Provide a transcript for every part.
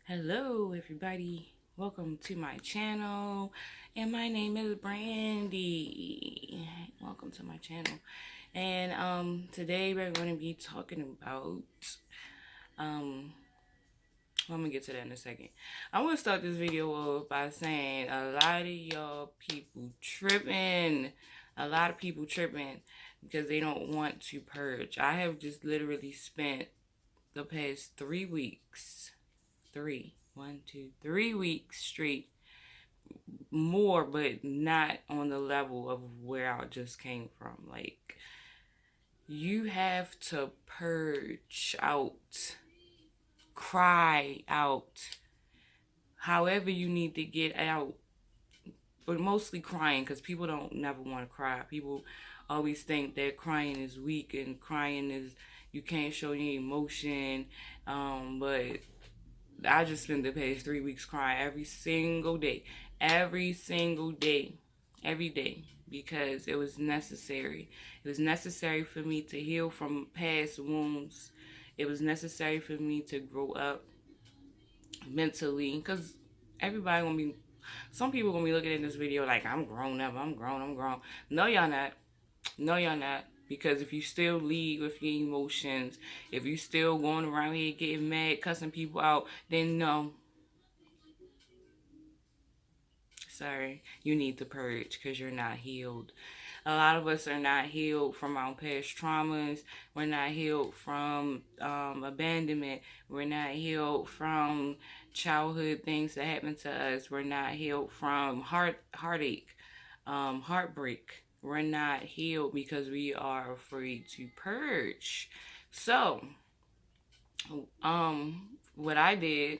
Hello everybody, welcome to my channel, and my name is Brandy. Welcome to my channel. And today we're going to be talking about I'm gonna get to that in a second. I'm gonna start this video off by saying a lot of y'all people tripping. A lot of people tripping because they don't want to purge. I have just literally spent the past 3 weeks, 3 weeks straight, more, but not on the level of where I just came from. Like, you have to purge out, cry out, however you need to get out, but mostly crying, because people don't never want to cry. People always think that crying is weak and crying is you can't show any emotion, but I just spent the past 3 weeks crying every single day, every single day, every day, because it was necessary. It was necessary for me to heal from past wounds. It was necessary for me to grow up mentally, because everybody gonna be, some people gonna be looking at this video like, I'm grown up, I'm grown. No, y'all not. No, y'all not. Because if you still lead with your emotions, if you still going around here getting mad, cussing people out, then no. Sorry, you need to purge because you're not healed. A lot of us are not healed from our past traumas. We're not healed from abandonment. We're not healed from childhood things that happened to us. We're not healed from heartache, heartbreak. We're not healed because we are afraid to purge. So, what I did,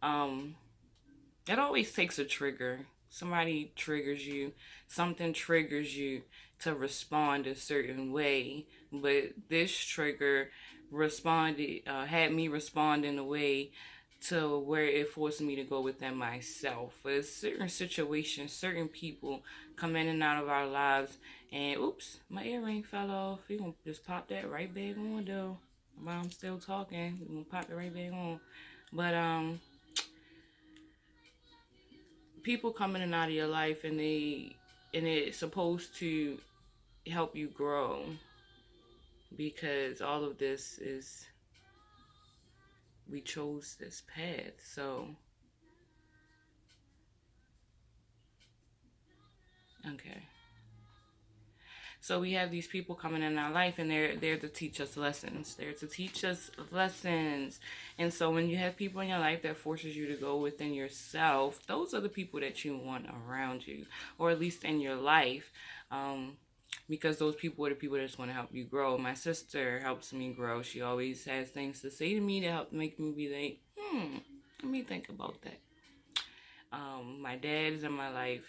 it always takes a trigger. Somebody triggers you, something triggers you to respond a certain way. But this trigger had me respond in a way to where it forced me to go within myself. For certain situations, certain people come in and out of our lives, and oops, my earring fell off. We gonna just pop that right back on though. While I'm still talking, we gonna pop it right back on. But people come in and out of your life, and it's supposed to help you grow, because all of this is, we chose this path. So okay, so we have these people coming in our life, and they're there to teach us lessons. They're to teach us lessons. And so when you have people in your life that forces you to go within yourself, those are the people that you want around you, or at least in your life. Because those people are the people that just want to help you grow. My sister helps me grow. She always has things to say to me to help make me be like, let me think about that. My dad is in my life.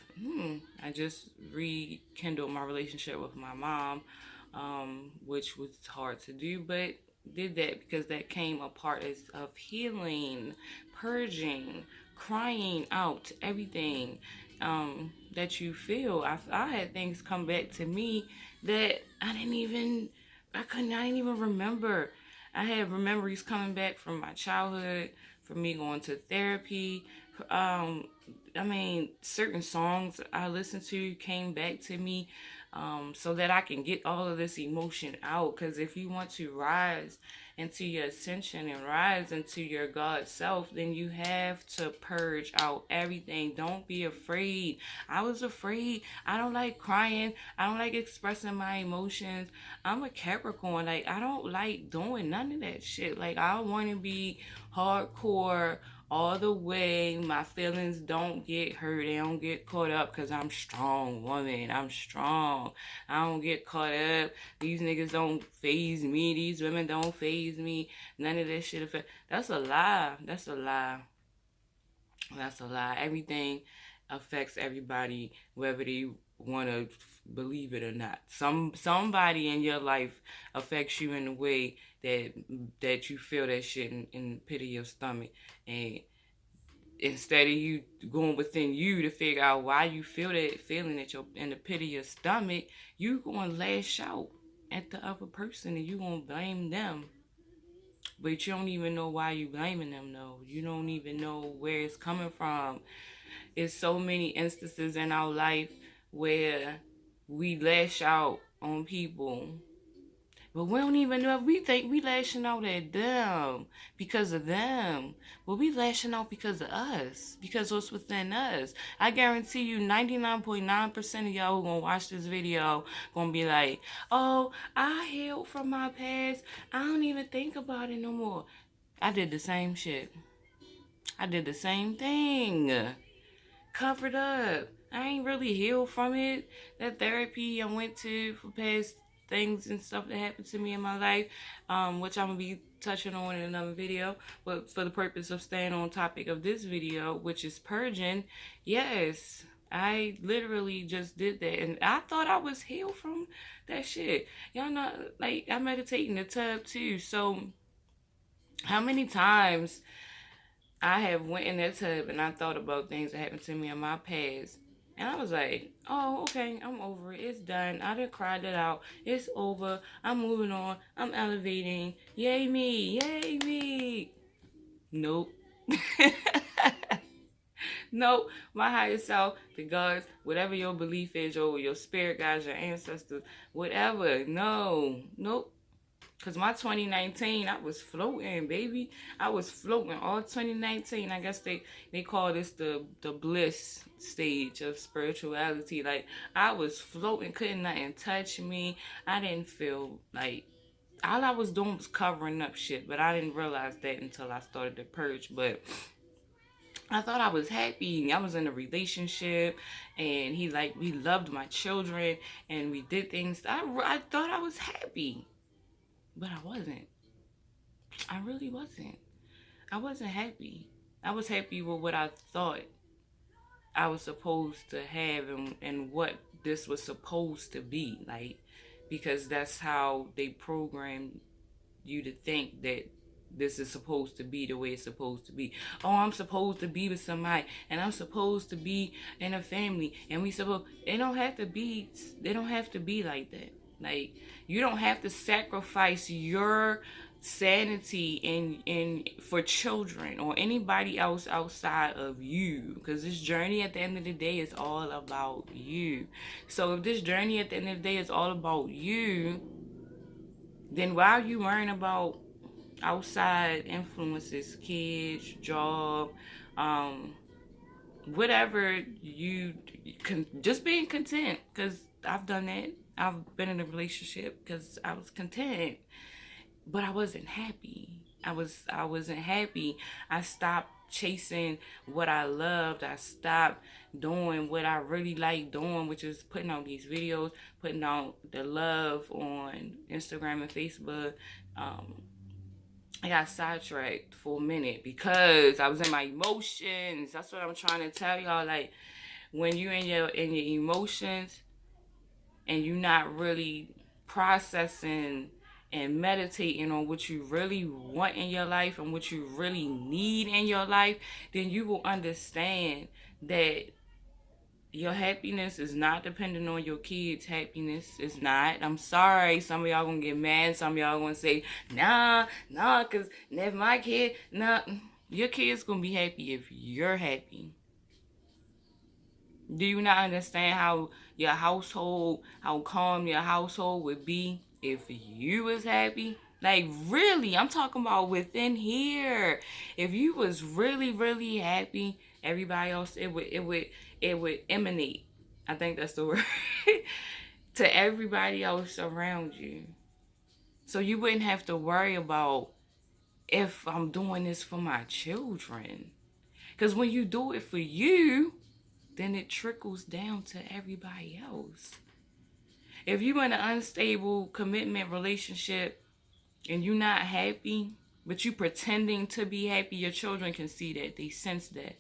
I just rekindled my relationship with my mom, which was hard to do, but did that because that came a part of healing, purging, crying out everything that you feel. I had things come back to me that I didn't even remember. I had memories coming back from my childhood, from me going to therapy. Certain songs I listened to came back to me, so that I can get all of this emotion out. Because if you want to rise into your ascension and rise into your God self, then you have to purge out everything. Don't be afraid. I was afraid. I don't like crying. I don't like expressing my emotions. I'm a Capricorn. Like, I don't like doing none of that shit. Like, I want to be hardcore all the way. My feelings don't get hurt. They don't get caught up, because I'm strong woman. I'm strong. I don't get caught up. These niggas don't phase me. These women don't phase me. None of that shit affect. That's a lie. That's a lie. That's a lie. Everything affects everybody, whether they want to believe it or not. Somebody in your life affects you in a way that you feel that shit in the pit of your stomach. And instead of you going within you to figure out why you feel that feeling that you're in the pit of your stomach, you going to lash out at the other person, and you going to blame them. But you don't even know why you blaming them, though. You don't even know where it's coming from. It's so many instances in our life where we lash out on people, but we don't even know. We think we lashing out at them because of them. But we lashing out because of us. Because what's within us. I guarantee you 99.9% of y'all who gonna watch this video gonna be like, oh, I healed from my past. I don't even think about it no more. I did the same shit. I did the same thing. Covered up. I ain't really healed from it. That therapy I went to for past things and stuff that happened to me in my life, which I'm gonna be touching on in another video. But for the purpose of staying on topic of this video, which is purging, yes, I literally just did that, and I thought I was healed from that shit. Y'all know, like, I meditate in the tub too. So how many times I have went in that tub and I thought about things that happened to me in my past. And I was like, oh, okay, I'm over it. It's done. I done cried it out. It's over. I'm moving on. I'm elevating. Yay me. Yay me. Nope. Nope. My higher self, the gods, whatever your belief is, your spirit guides, your ancestors, whatever. No. Nope. Because my 2019, I was floating, baby. I was floating all 2019. I guess they call this the bliss stage of spirituality. Like, I was floating, couldn't nothing touch me. I didn't feel like, all I was doing was covering up shit. But I didn't realize that until I started to purge. But I thought I was happy. I was in a relationship, and he loved my children, and we did things. I thought I was happy. But I wasn't. I really wasn't. I wasn't happy. I was happy with what I thought I was supposed to have, and what this was supposed to be. Like, because that's how they programmed you to think that this is supposed to be the way it's supposed to be. Oh, I'm supposed to be with somebody, and I'm supposed to be in a family, and it don't have to be like that. Like, you don't have to sacrifice your sanity in for children or anybody else outside of you, because this journey at the end of the day is all about you. So if this journey at the end of the day is all about you, then why are you worrying about outside influences, kids, job, whatever? You can just being content, because I've done that. I've been in a relationship because I was content, but I wasn't happy. I wasn't happy. I stopped chasing what I loved. I stopped doing what I really like doing, which is putting out these videos, putting out the love on Instagram and Facebook. I got sidetracked for a minute because I was in my emotions. That's what I'm trying to tell y'all. Like, when you're in your emotions and you're not really processing and meditating on what you really want in your life and what you really need in your life, then you will understand that your happiness is not dependent on your kids' happiness. It's not. I'm sorry. Some of y'all gonna get mad. Some of y'all gonna say, nah, because if my kid, nah. Your kid's gonna be happy if you're happy. Do you not understand how your household, how calm your household would be if you was happy? Like, really, I'm talking about within here. If you was really, really happy, everybody else, it would emanate. I think that's the word. To everybody else around you. So you wouldn't have to worry about if I'm doing this for my children. Because when you do it for you, then it trickles down to everybody else. If you're in an unstable commitment relationship and you're not happy, but you pretending to be happy, your children can see that. They sense that.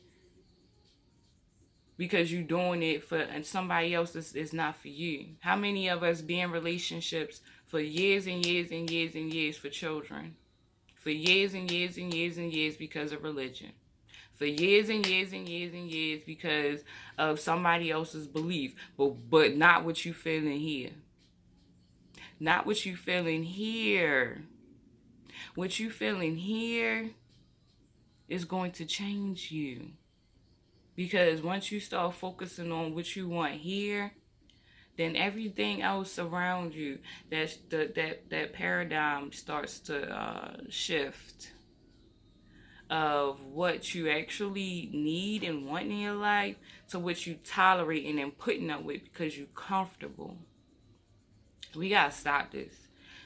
Because you're doing it for somebody else is not for you. How many of us be in relationships for years and years and years and years for children? For years and years and years and years because of religion. For years and years and years and years because of somebody else's belief. But not what you feeling here. Not what you feeling here. What you feeling here is going to change you. Because once you start focusing on what you want here, then everything else around you, that paradigm starts to shift of what you actually need and want in your life to what you tolerating and putting up with because you're comfortable. We gotta stop this.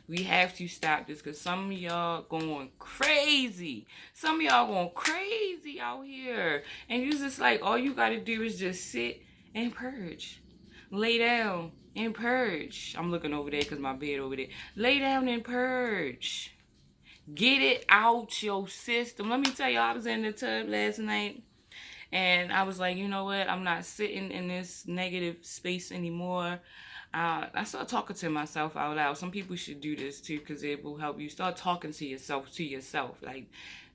We have to stop this because some of y'all going crazy. Some of y'all going crazy out here. And you just like, all you gotta do is just sit and purge. Lay down and purge. I'm looking over there because my bed over there. Lay down and purge. Get it out your system. Let me tell you, I was in the tub last night and I was like, you know what? I'm not sitting in this negative space anymore. I start talking to myself out loud. Some people should do this too because it will help you. Start talking to yourself. Like,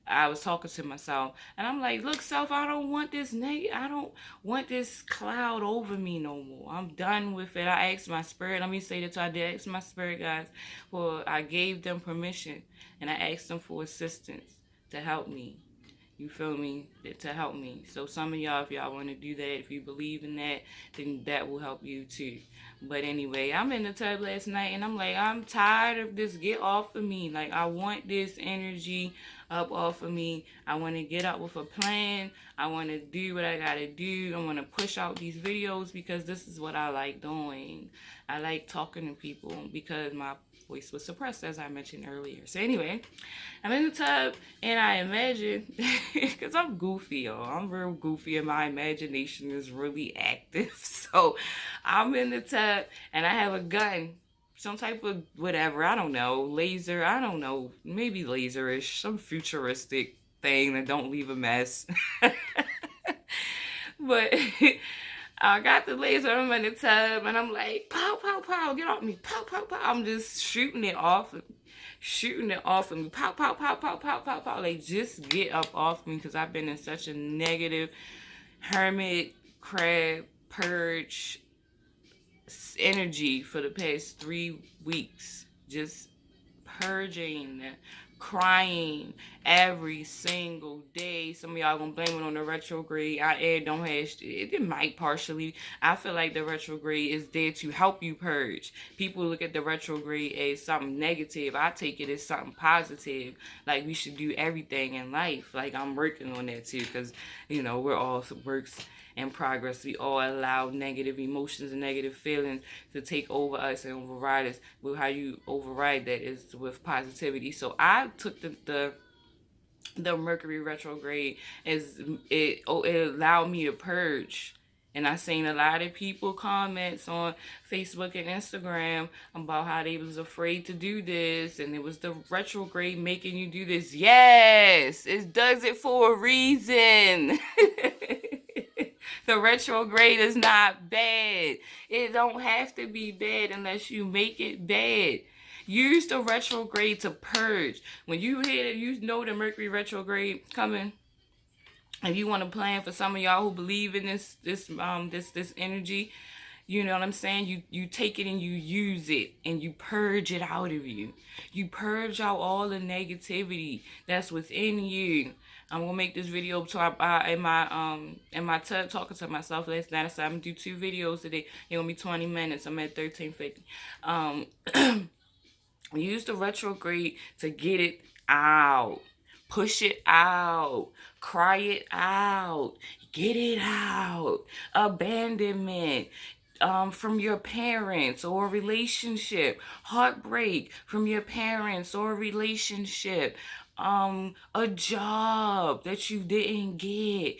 I was talking to myself and I'm like, look, self, I don't want this I don't want this cloud over me no more. I'm done with it. I asked my spirit. Let me say that. I did ask my spirit guys I gave them permission and I asked them for assistance to help me. You feel me? To help me. So some of y'all, if y'all want to do that, if you believe in that, then that will help you too. But anyway, I'm in the tub last night and I'm like, I'm tired of this. Get off of me. Like, I want this energy up off of me. I want to get up with a plan. I want to do what I got to do. I want to push out these videos because this is what I like doing. I like talking to people because my voice was suppressed, as I mentioned earlier. So anyway, I'm in the tub and I imagine, because I'm goofy, y'all. I'm real goofy and my imagination is really active. So I'm in the tub and I have a gun, some type of whatever, I don't know, laser, I don't know, maybe laserish, some futuristic thing that don't leave a mess. But I got the laser, I'm in the tub, and I'm like, pow, pow, pow, get off me, pow, pow, pow. I'm just shooting it off of me, pow, pow, pow, pow, pow, pow, pow. Like, just get up off me because I've been in such a negative hermit, crab, purge energy for the past 3 weeks. Just purging, crying every single day. Some of y'all gonna blame it on the retrograde. It might partially. I feel like the retrograde is there to help you purge. People look at the retrograde as something negative. I take it as something positive. Like, we should do everything in life. Like, I'm working on that too because, we're all works in progress. We all allow negative emotions and negative feelings to take over us and override us. But how you override that is with positivity. So I took the Mercury retrograde as it allowed me to purge. And I seen a lot of people comments on Facebook and Instagram about how they was afraid to do this. And it was the retrograde making you do this. Yes, it does it for a reason. The retrograde is not bad. It don't have to be bad unless you make it bad. Use the retrograde to purge. When you hear it, the Mercury retrograde coming. If you want to plan for some of y'all who believe in this energy, you know what I'm saying? You take it and you use it and you purge it out of you. You purge out all the negativity that's within you. I'm gonna make this video in my tub talking to myself last night. I said I'm gonna do 2 videos today. It's gonna be 20 minutes. I'm at 13:50. Use the retrograde to get it out. Push it out. Cry it out. Get it out. Abandonment from your parents or a relationship. Heartbreak from your parents or a relationship. A job that you didn't get.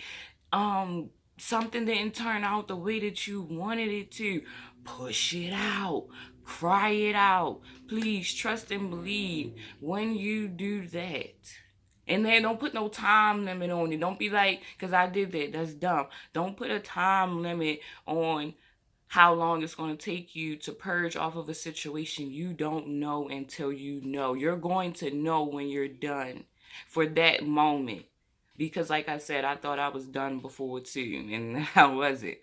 Something didn't turn out the way that you wanted it to. Push it out. Cry it out. Please trust and believe when you do that. And then don't put no time limit on it. Don't be like, because I did that. That's dumb. Don't put a time limit on how long it's going to take you to purge off of a situation you don't know until you know. You're going to know when you're done for that moment. Because like I said, I thought I was done before too, and I wasn't.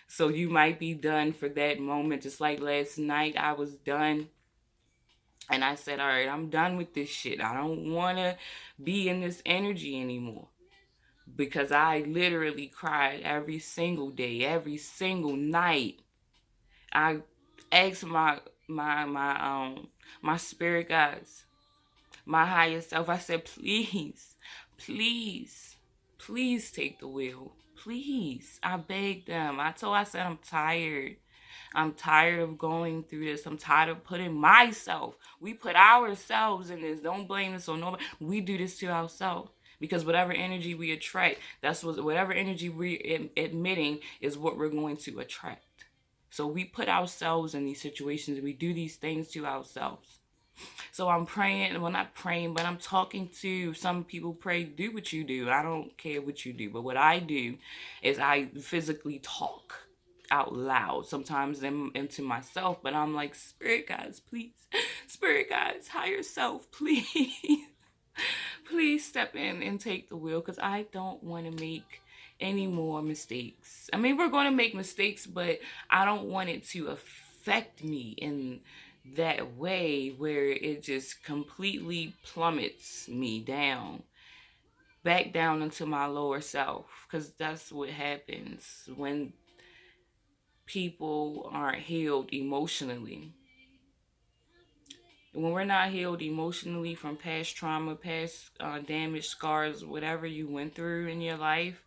So you might be done for that moment. Just like last night, I was done. And I said, all right, I'm done with this shit. I don't want to be in this energy anymore. Because I literally cried every single day, every single night. I asked my spirit guides, my higher self. I said, please, please, please take the wheel. Please. I begged them. I said, I'm tired. I'm tired of going through this. I'm tired of putting myself. We put ourselves in this. Don't blame this on nobody. We do this to ourselves. Because whatever energy we attract, whatever energy we're emitting is what we're going to attract. So we put ourselves in these situations. We do these things to ourselves. So I'm praying, well, not praying, but I'm talking to some people. Pray, do what you do. I don't care what you do. But what I do is I physically talk out loud, sometimes into myself. But I'm like, spirit guides, please. Spirit guides, higher self, please. Please step in and take the wheel, because I don't want to make any more mistakes. I mean, we're going to make mistakes, but I don't want it to affect me in that way where it just completely plummets me down, back down into my lower self. Because that's what happens when people aren't healed emotionally. When we're not healed emotionally from past trauma, past damage, scars, whatever you went through in your life,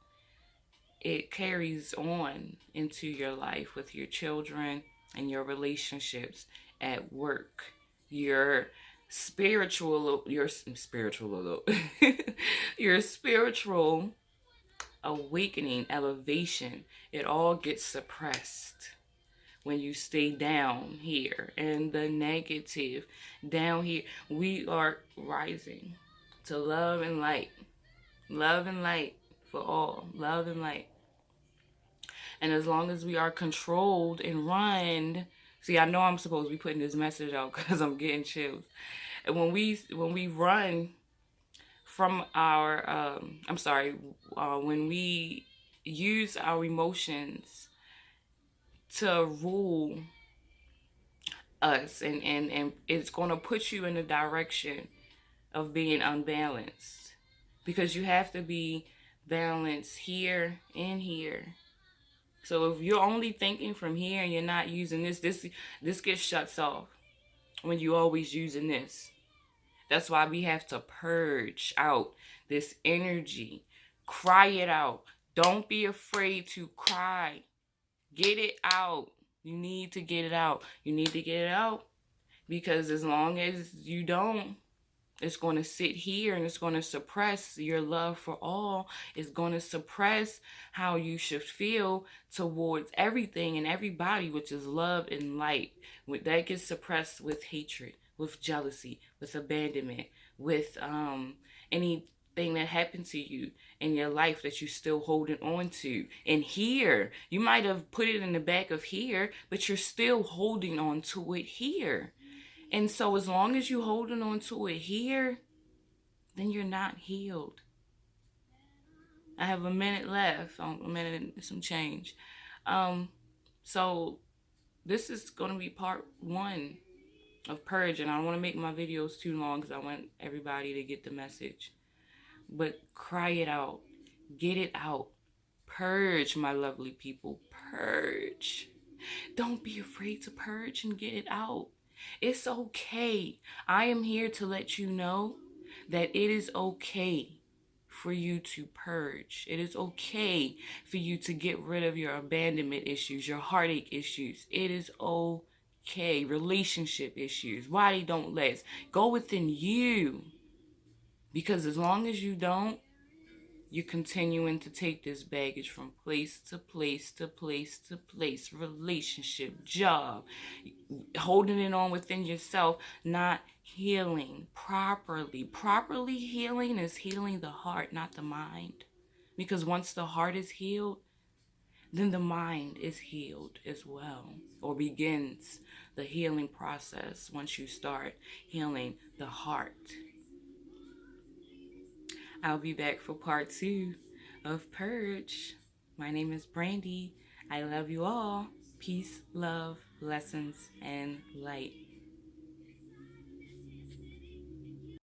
it carries on into your life with your children and your relationships at work. Your your spiritual your spiritual awakening, elevation, it all gets suppressed when you stay down here, and the negative down here. We are rising to love and light. Love and light for all. Love and light. And as long as we are controlled and run, see, I know I'm supposed to be putting this message out because I'm getting chills. And when we run from our, when we use our emotions to rule us, and it's going to put you in the direction of being unbalanced, because you have to be balanced here and here. So if you're only thinking from here and you're not using this gets shuts off when you always using this. That's why we have to purge out this energy. Cry it out. Don't be afraid to cry. Get it out. You need to get it out. You need to get it out, because as long as you don't, it's going to sit here and it's going to suppress your love for all. It's going to suppress how you should feel towards everything and everybody, which is love and light. That gets suppressed with hatred, with jealousy, with abandonment, with anything that happened to you in your life that you're still holding on to. And here, you might have put it in the back of here, but you're still holding on to it here. And so as long as you're holding on to it here, then you're not healed. I have a minute left, a minute and some change. So this is going to be part 1 of Purge, and I don't want to make my videos too long because I want everybody to get the message. But cry it out. Get it out. Purge, my lovely people. Purge. Don't be afraid to purge and get it out. It's okay. I am here to let you know that it is okay for you to purge. It is okay for you to get rid of your abandonment issues, your heartache issues. It is okay. Relationship issues. Why they don't last. Go within you. Because as long as you don't, you're continuing to take this baggage from place to place to place to place. Relationship, job, holding it on within yourself, not healing properly. Properly healing is healing the heart, not the mind. Because once the heart is healed, then the mind is healed as well, or begins the healing process once you start healing the heart. I'll be back for part 2 of Purge. My name is Brandy. I love you all. Peace, love, blessings, and light.